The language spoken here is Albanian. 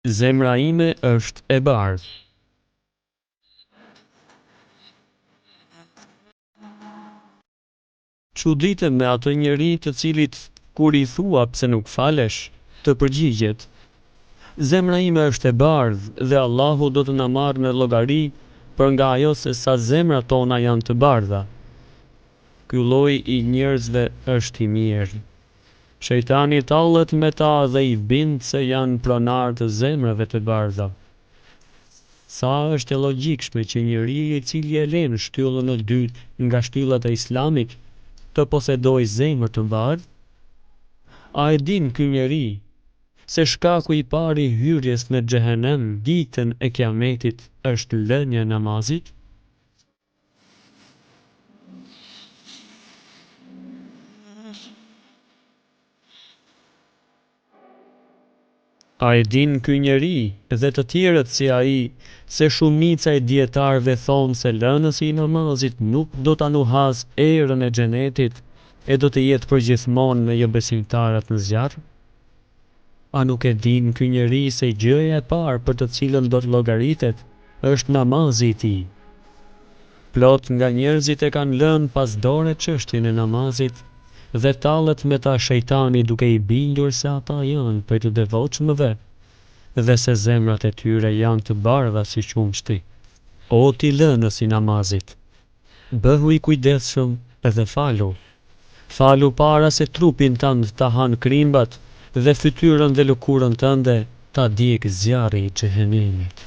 Zemra ime është e bardhë. Çuditem me atë njeri të cilit kur i thua pse nuk falesh, të përgjigjet: zemra ime është e bardhë dhe Allahu do të na marrë në llogari për nga ajo se sa zemrat tona janë të bardha. Ky lloj i njerëzve është i mirë. Shejtani tallet me ta dhe i bind se janë pronar të zemrave të bardha. Sa është e logjikshme që njeriu i cili e len shtyllën e dytë nga shtyllat e Islamit të posedojë zemër të bardhë? A e din ky njeri se shkaku i parë i hyrjes në xhehenem ditën e Kiametit është lënia e namazit? A e din ky njeri dhe të tjerët si ai se shumica e dietarëve thonë se lënësi i namazit nuk do ta nuhas erën e xhenetit e do të jetë përgjithmonë me jo besimtarët në zjarr? A nuk e din ky njeri se gjëja e parë për të cilën do të llogaritet është namazi i tij? Plot nga njerëzit e kanë lënë pas dore çështjen e namazit dhe tallet me ta shejtani duke i bindur se ata janë prej të devotshmëve dhe se zemrat e tyre janë të bardha si qumshti. O ti lënës i namazit, bëhu i kujdesshëm dhe falu. Falu para se trupin tënd ta hanë krimbat dhe fytyrën dhe lëkurën tënde ta djegë zjarri i xhehenemit.